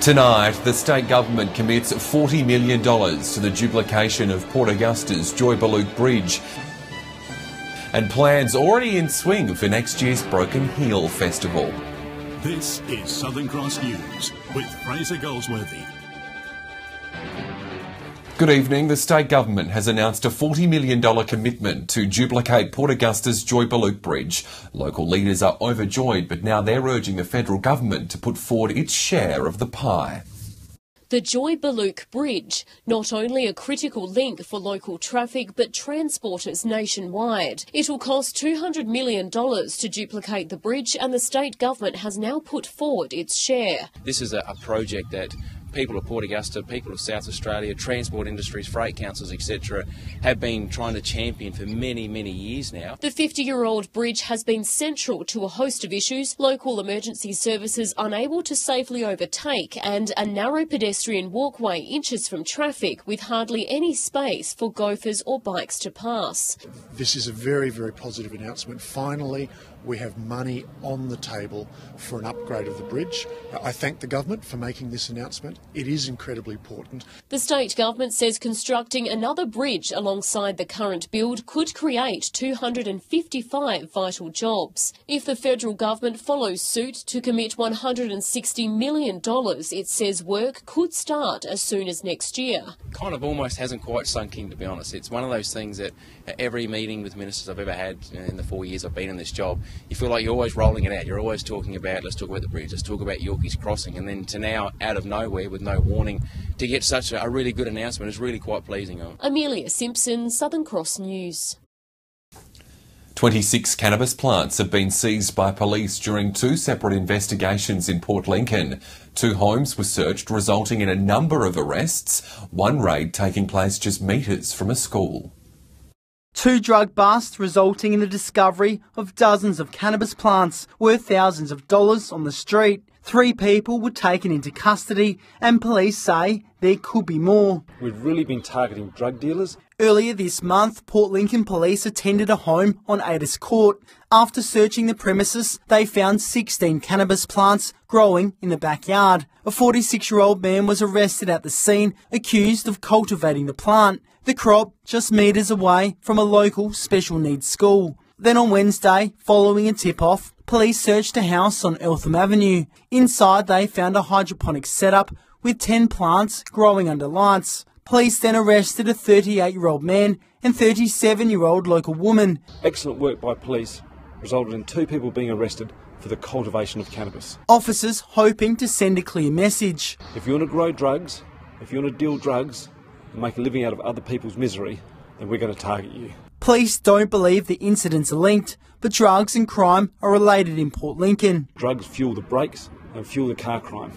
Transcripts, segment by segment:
Tonight, the state government commits $40 million to the duplication of Port Augusta's Joy-Ballook Bridge, and plans already in swing for next year's Broken Heel Festival. This is Southern Cross News with Fraser Goldsworthy. Good evening. The state government has announced a $40 million commitment to duplicate Port Augusta's Joy-Ballook Bridge. Local leaders are overjoyed, but now they're urging the federal government to put forward its share of the pie. The Joy-Ballook Bridge, not only a critical link for local traffic but transporters nationwide. It will cost $200 million to duplicate the bridge, and the state government has now put forward its share. This is a project that people of Port Augusta, people of South Australia, transport industries, freight councils, etc. have been trying to champion for many, many years now. The 50-year-old bridge has been central to a host of issues: local emergency services unable to safely overtake, and a narrow pedestrian walkway inches from traffic with hardly any space for gophers or bikes to pass. This is a very, very positive announcement. Finally, we have money on the table for an upgrade of the bridge. I thank the government for making this announcement. It is incredibly important. The state government says constructing another bridge alongside the current build could create 255 vital jobs. If the federal government follows suit to commit $160 million, it says work could start as soon as next year. Kind of almost hasn't quite sunk in, to be honest. It's one of those things that every meeting with ministers I've ever had in the 4 years I've been in this job, you feel like you're always rolling it out. You're always talking about, let's talk about the bridge, let's talk about Yorkeys Crossing, and then to now, out of nowhere, with no warning, to get such a really good announcement is really quite pleasing. Amelia Simpson, Southern Cross News. 26 cannabis plants have been seized by police during two separate investigations in Port Lincoln. 2 homes were searched, resulting in a number of arrests, one raid taking place just metres from a school. 2 drug busts resulting in the discovery of dozens of cannabis plants worth thousands of dollars on the street. 3 people were taken into custody, and police say there could be more. We've really been targeting drug dealers. Earlier this month, Port Lincoln police attended a home on Adis Court. After searching the premises, they found 16 cannabis plants growing in the backyard. A 46-year-old man was arrested at the scene, accused of cultivating the plant. The crop just metres away from a local special needs school. Then on Wednesday, following a tip-off, police searched a house on Eltham Avenue. Inside they found a hydroponic setup with 10 plants growing under lights. Police then arrested a 38-year-old man and 37-year-old local woman. Excellent work by police resulted in 2 people being arrested for the cultivation of cannabis. Officers hoping to send a clear message. If you want to grow drugs, if you want to deal drugs and make a living out of other people's misery, then we're going to target you. Police don't believe the incidents are linked, but drugs and crime are related in Port Lincoln. Drugs fuel the brakes and fuel the car crime.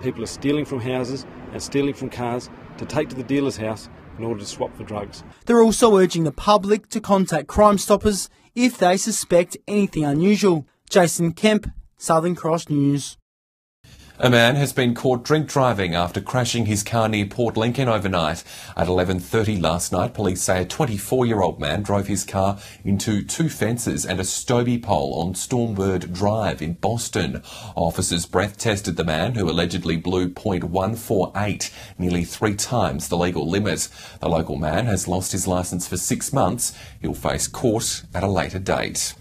People are stealing from houses and stealing from cars to take to the dealer's house in order to swap for drugs. They're also urging the public to contact Crime Stoppers if they suspect anything unusual. Jason Kemp, Southern Cross News. A man has been caught drink driving after crashing his car near Port Lincoln overnight. At 11:30 last night, police say a 24-year-old man drove his car into 2 fences and a Stobie pole on Stormbird Drive in Boston. Officers breath tested the man, who allegedly blew .148, nearly 3 times the legal limit. The local man has lost his licence for 6 months. He'll face court at a later date.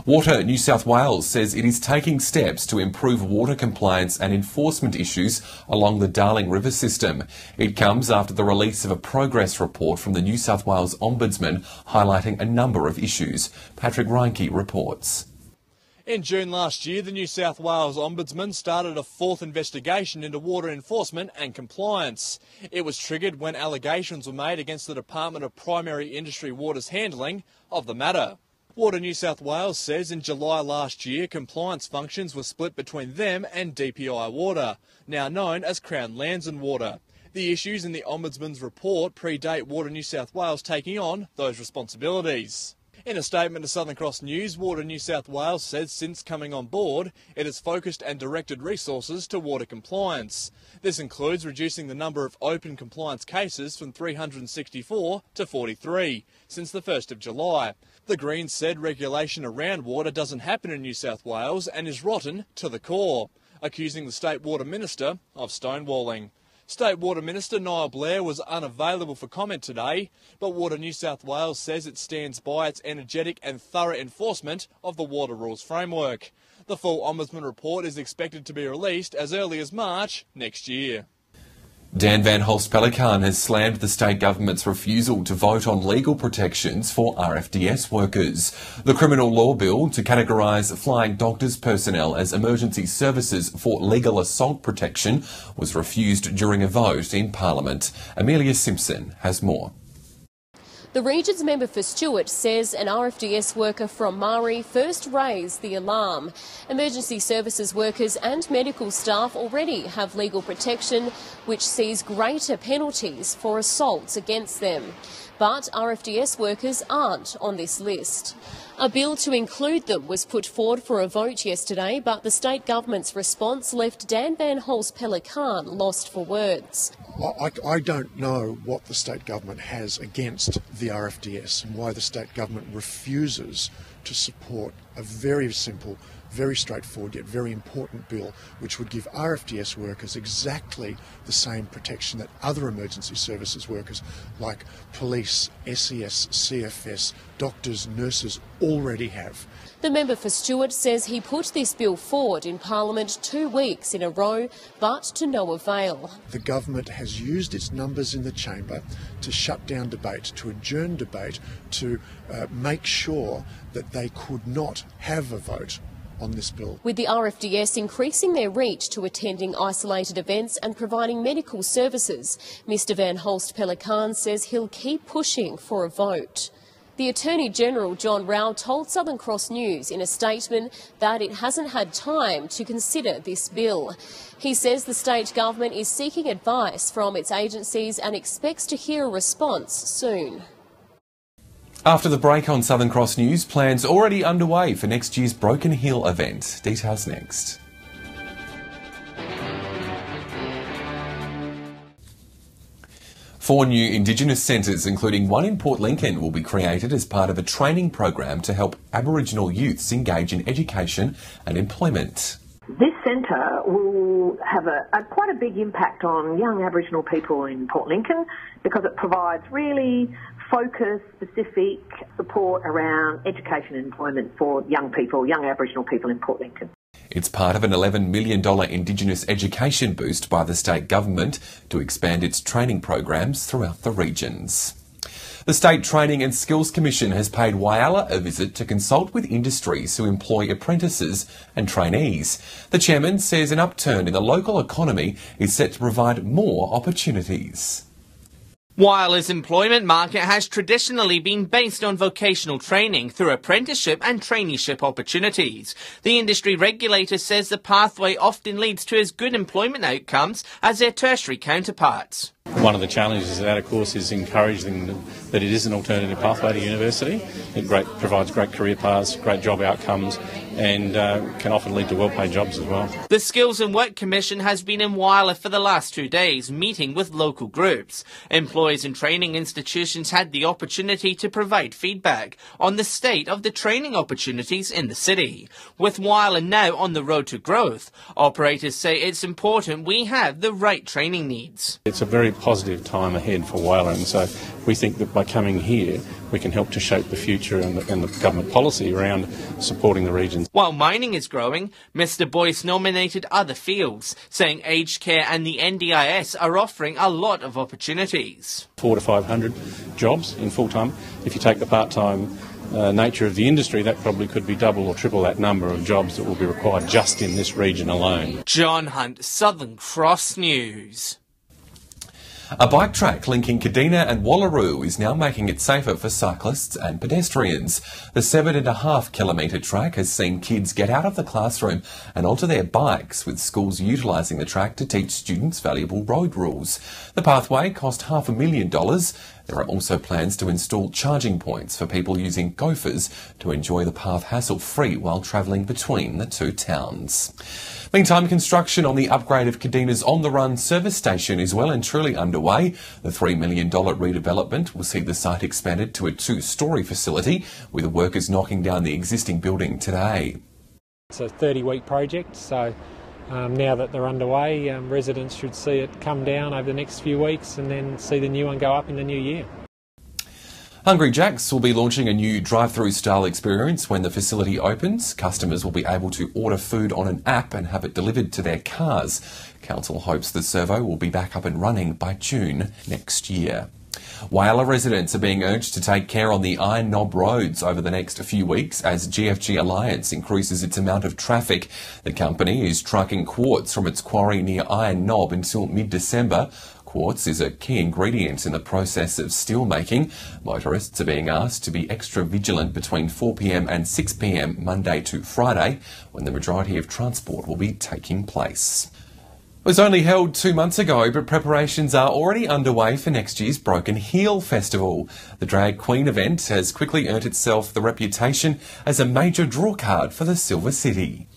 Water New South Wales says it is taking steps to improve water compliance and enforcement issues along the Darling River system. It comes after the release of a progress report from the New South Wales Ombudsman highlighting a number of issues. Patrick Reinke reports. In June last year, the New South Wales Ombudsman started a 4th investigation into water enforcement and compliance. It was triggered when allegations were made against the Department of Primary Industry Water's handling of the matter. Water New South Wales says in July last year, compliance functions were split between them and DPI Water, now known as Crown Lands and Water. The issues in the Ombudsman's report predate Water New South Wales taking on those responsibilities. In a statement to Southern Cross News, Water New South Wales says since coming on board, it has focused and directed resources to water compliance. This includes reducing the number of open compliance cases from 364 to 43 since the 1st of July. The Greens said regulation around water doesn't happen in New South Wales and is rotten to the core. accusing the State Water Minister of stonewalling. State Water Minister Niall Blair was unavailable for comment today, but Water New South Wales says it stands by its energetic and thorough enforcement of the Water Rules Framework. The full Ombudsman report is expected to be released as early as March next year. Dan Van Holst-Pellekaan has slammed the state government's refusal to vote on legal protections for RFDS workers. The criminal law bill to categorise flying doctors' personnel as emergency services for legal assault protection was refused during a vote in Parliament. Amelia Simpson has more. The region's member for Stewart says an RFDS worker from Mari first raised the alarm. Emergency services workers and medical staff already have legal protection, which sees greater penalties for assaults against them. But RFDS workers aren't on this list. A bill to include them was put forward for a vote yesterday, but the state government's response left Dan Van Holst-Pellekaan lost for words. I don't know what the state government has against the RFDS and why the state government refuses to support a very simple, very straightforward yet very important bill which would give RFDS workers exactly the same protection that other emergency services workers like police, SES, CFS, doctors, nurses already have. The member for Stewart says he put this bill forward in Parliament 2 weeks in a row, but to no avail. The government has used its numbers in the chamber to shut down debate, to adjourn debate, to make sure that they could not have a vote on this bill. With the RFDS increasing their reach to attending isolated events and providing medical services, Mr Van Holst-Pellekaan says he'll keep pushing for a vote. The Attorney-General John Rao told Southern Cross News in a statement that it hasn't had time to consider this bill. He says the state government is seeking advice from its agencies and expects to hear a response soon. After the break on Southern Cross News, plans already underway for next year's Broken Hill event. Details next. Four new Indigenous centres, including one in Port Lincoln, will be created as part of a training program to help Aboriginal youths engage in education and employment. This centre will have quite a big impact on young Aboriginal people in Port Lincoln because it provides really focused, specific support around education and employment for young people, young Aboriginal people in Port Lincoln. It's part of an $11 million Indigenous education boost by the state government to expand its training programs throughout the regions. The State Training and Skills Commission has paid Whyalla a visit to consult with industries who employ apprentices and trainees. The chairman says an upturn in the local economy is set to provide more opportunities. Whyalla's employment market has traditionally been based on vocational training through apprenticeship and traineeship opportunities. The industry regulator says the pathway often leads to as good employment outcomes as their tertiary counterparts. One of the challenges of that, of course, is encouraging that it is an alternative pathway to university. It provides great career paths, great job outcomes, and can often lead to well-paid jobs as well. The Skills and Work Commission has been in Whyalla for the last 2 days, meeting with local groups. Employers and training institutions had the opportunity to provide feedback on the state of the training opportunities in the city. With Whyalla now on the road to growth, operators say it's important we have the right training needs. It's a very positive time ahead for Whyalla, and so we think that by coming here we can help to shape the future and the government policy around supporting the regions. While mining is growing, Mr Boyce nominated other fields, saying aged care and the NDIS are offering a lot of opportunities. 400 to 500 jobs in full-time. If you take the part-time nature of the industry, that probably could be double or triple that number of jobs that will be required just in this region alone. John Hunt, Southern Cross News. A bike track linking Kadina and Wallaroo is now making it safer for cyclists and pedestrians. The 7.5 kilometre track has seen kids get out of the classroom and onto their bikes, with schools utilising the track to teach students valuable road rules. The pathway cost $500,000. There are also plans to install charging points for people using Gophers to enjoy the path hassle-free while travelling between the two towns. Meantime, construction on the upgrade of Kadina's On The Run service station is well and truly underway. The $3 million redevelopment will see the site expanded to a 2-storey facility, with the workers knocking down the existing building today. It's a 30-week project, so Now that they're underway, residents should see it come down over the next few weeks and then see the new one go up in the new year. Hungry Jack's will be launching a new drive-through style experience when the facility opens. Customers will be able to order food on an app and have it delivered to their cars. Council hopes the servo will be back up and running by June next year. Whyalla residents are being urged to take care on the Iron Knob roads over the next few weeks as GFG Alliance increases its amount of traffic. The company is trucking quartz from its quarry near Iron Knob until mid-December. Quartz is a key ingredient in the process of steel making. Motorists are being asked to be extra vigilant between 4 p.m. and 6 p.m. Monday to Friday, when the majority of transport will be taking place. It was only held 2 months ago, but preparations are already underway for next year's Broken Heel Festival. The Drag Queen event has quickly earned itself the reputation as a major drawcard for the Silver City.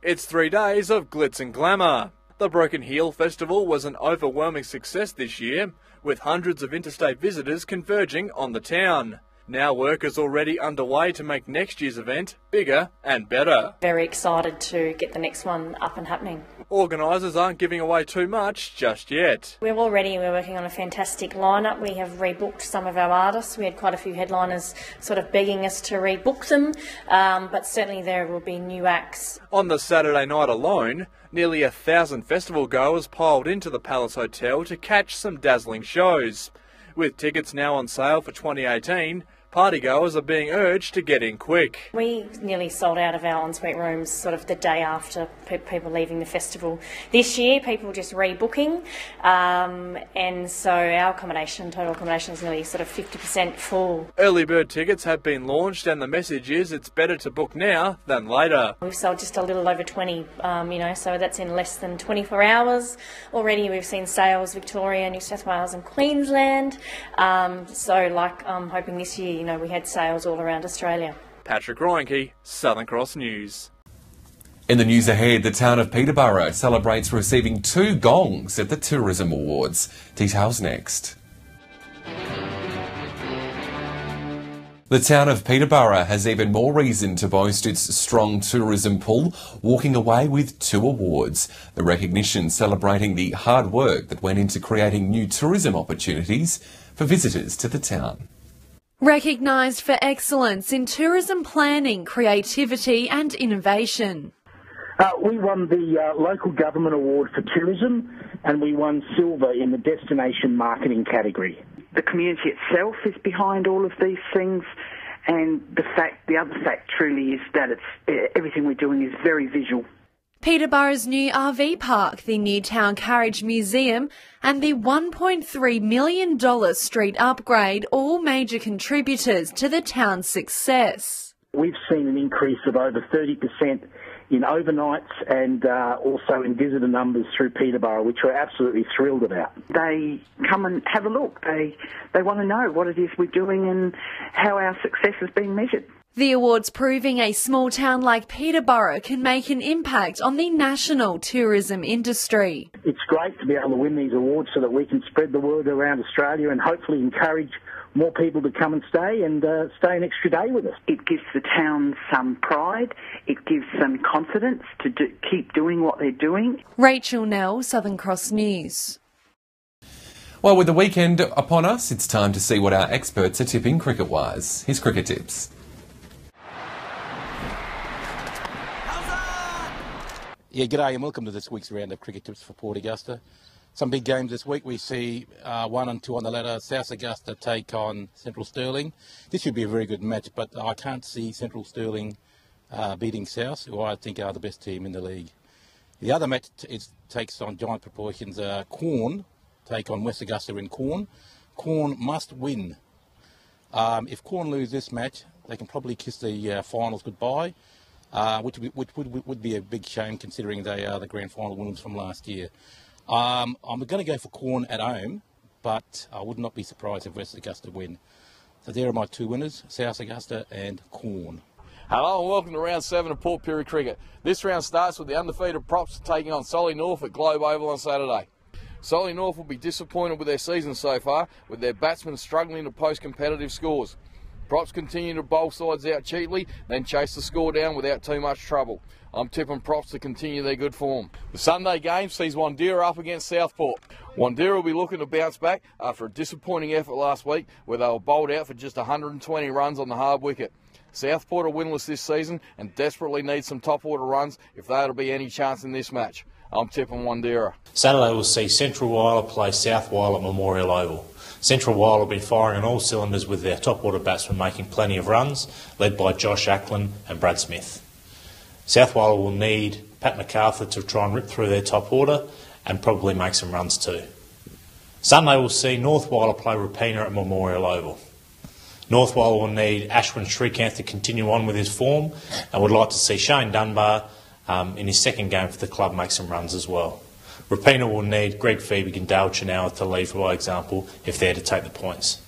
It's 3 days of glitz and glamour. The Broken Heel Festival was an overwhelming success this year, with hundreds of interstate visitors converging on the town. Now work is already underway to make next year's event bigger and better. Very excited to get the next one up and happening. Organisers aren't giving away too much just yet. We're working on a fantastic lineup. We have rebooked some of our artists. We had quite a few headliners sort of begging us to rebook them, but certainly there will be new acts. On the Saturday night alone, nearly 1,000 festival goers piled into the Palace Hotel to catch some dazzling shows. With tickets now on sale for 2018, partygoers are being urged to get in quick. We nearly sold out of our ensuite rooms sort of the day after people leaving the festival. This year, people just rebooking, and so our total accommodation is nearly sort of 50% full. Early bird tickets have been launched, and the message is it's better to book now than later. We've sold just a little over 20, so that's in less than 24 hours. Already we've seen sales Victoria, New South Wales and Queensland, I'm hoping this year we had sales all around Australia. Patrick Reinke, Southern Cross News. In the news ahead, the town of Peterborough celebrates receiving 2 gongs at the Tourism Awards. Details next. The town of Peterborough has even more reason to boast its strong tourism pull, walking away with 2 awards. The recognition celebrating the hard work that went into creating new tourism opportunities for visitors to the town. Recognised for excellence in tourism planning, creativity and innovation. We won the Local Government Award for Tourism, and we won silver in the Destination Marketing category. The community itself is behind all of these things, and the other fact truly is that everything we're doing is very visual. Peterborough's new RV park, the Newtown Carriage Museum and the $1.3 million street upgrade, all major contributors to the town's success. We've seen an increase of over 30% in overnights and also in visitor numbers through Peterborough, which we're absolutely thrilled about. They come and have a look. They want to know what it is we're doing and how our success is being measured. The awards proving a small town like Peterborough can make an impact on the national tourism industry. It's great to be able to win these awards so that we can spread the word around Australia and hopefully encourage more people to come and stay an extra day with us. It gives the town some pride. It gives them confidence to keep doing what they're doing. Rachel Nell, Southern Cross News. Well, with the weekend upon us, it's time to see what our experts are tipping cricket-wise. Here's Cricket Tips. Yeah, g'day and welcome to this week's round of Cricket Tips for Port Augusta. Some big games this week. We see 1 and 2 on the ladder. South Augusta take on Central Stirling. This should be a very good match, but I can't see Central Stirling beating South, who I think are the best team in the league. The other match takes on giant proportions. Corn take on West Augusta in Corn. Corn must win. If Corn lose this match, they can probably kiss the finals goodbye. Which would be a big shame considering they are the grand final winners from last year. I'm going to go for Corn at home, but I would not be surprised if West Augusta win. So there are my 2 winners, South Augusta and Corn. Hello and welcome to round 7 of Port Pirie Cricket. This round starts with the undefeated Props taking on Solly North at Globe Oval on Saturday. Solly North will be disappointed with their season so far, with their batsmen struggling to post competitive scores. Props continue to bowl sides out cheaply, then chase the score down without too much trouble. I'm tipping Props to continue their good form. The Sunday game sees Wandeera up against Southport. Wandeera will be looking to bounce back after a disappointing effort last week where they were bowled out for just 120 runs on the hard wicket. Southport are winless this season and desperately need some top order runs if they are to be any chance in this match. I'm tipping Wandeera. Saturday will see Central Wyler play South Wyler at Memorial Oval. Central Wyler have been firing on all cylinders with their top order batsmen making plenty of runs, led by Josh Ackland and Brad Smith. South Wyler will need Pat MacArthur to try and rip through their top order and probably make some runs too. Sunday will see North Wyler play Rapina at Memorial Oval. North Wyler will need Ashwin Srikanth to continue on with his form and would like to see Shane Dunbar in his second game for the club make some runs as well. Rapina will need Greg Feebig and Dale Chinawa to lead by example if they're to take the points.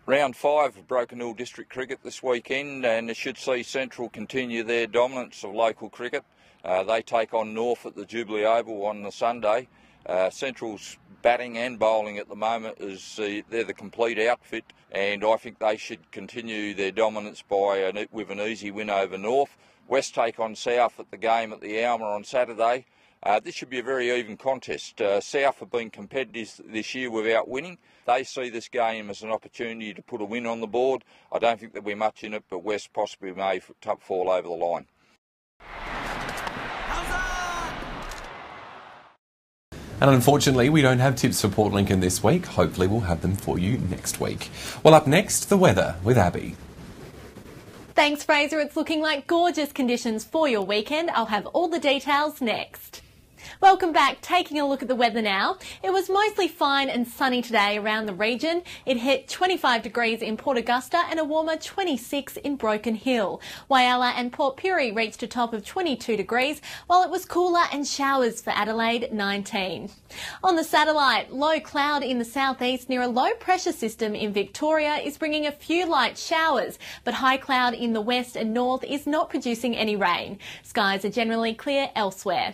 Round 5 of Broken Hill District Cricket this weekend, and it should see Central continue their dominance of local cricket. They take on North at the Jubilee Oval on the Sunday. Central's batting and bowling at the moment they're the complete outfit, and I think they should continue their dominance with an easy win over North. West take on South at the game at the Alma on Saturday. This should be a very even contest. South have been competitive this year without winning. They see this game as an opportunity to put a win on the board. I don't think there'll be much in it, but West possibly may fall over the line. And unfortunately, we don't have tips for Port Lincoln this week. Hopefully we'll have them for you next week. Well, up next, the weather with Abby. Thanks, Fraser. It's looking like gorgeous conditions for your weekend. I'll have all the details next. Welcome back. Taking a look at the weather now. It was mostly fine and sunny today around the region. It hit 25 degrees in Port Augusta and a warmer 26 in Broken Hill. Whyalla and Port Pirie reached a top of 22 degrees, while it was cooler and showers for Adelaide, 19. On the satellite, low cloud in the southeast near a low pressure system in Victoria is bringing a few light showers, but high cloud in the west and north is not producing any rain. Skies are generally clear elsewhere.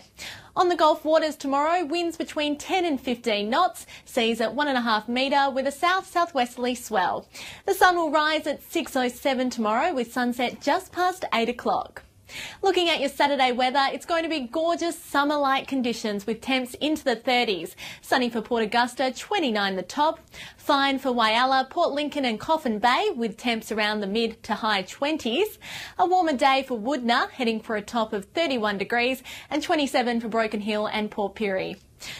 On the Gulf waters tomorrow, winds between 10 and 15 knots, seas at 1.5 metre with a south-southwesterly swell. The sun will rise at 6:07 tomorrow with sunset just past 8 o'clock. Looking at your Saturday weather, it's going to be gorgeous summer-like conditions with temps into the 30s. Sunny for Port Augusta, 29 the top. Fine for Whyalla, Port Lincoln and Coffin Bay with temps around the mid to high 20s. A warmer day for Woodner, heading for a top of 31 degrees and 27 for Broken Hill and Port Pirie.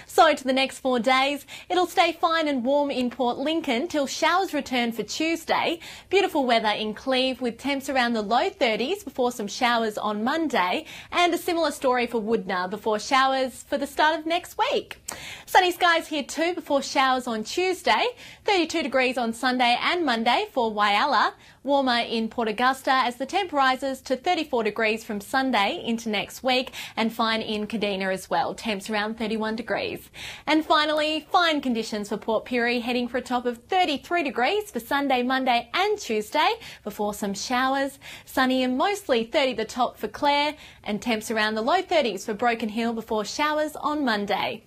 So to the next 4 days, it'll stay fine and warm in Port Lincoln till showers return for Tuesday. Beautiful weather in Cleve with temps around the low 30s before some showers on Monday, and a similar story for Woodner before showers for the start of next week. Sunny skies here too before showers on Tuesday, 32 degrees on Sunday and Monday for Whyalla. Warmer in Port Augusta as the temp rises to 34 degrees from Sunday into next week, and fine in Kadina as well, temps around 31 degrees. And finally, fine conditions for Port Pirie, heading for a top of 33 degrees for Sunday, Monday and Tuesday before some showers. Sunny and mostly 30 the top for Clare, and temps around the low 30s for Broken Hill before showers on Monday.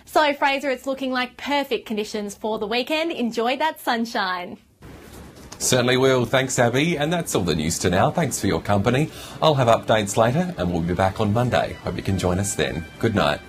So Fraser, it's looking like perfect conditions for the weekend. Enjoy that sunshine. Certainly will. Thanks, Abby. And that's all the news to now. Thanks for your company. I'll have updates later and we'll be back on Monday. Hope you can join us then. Good night.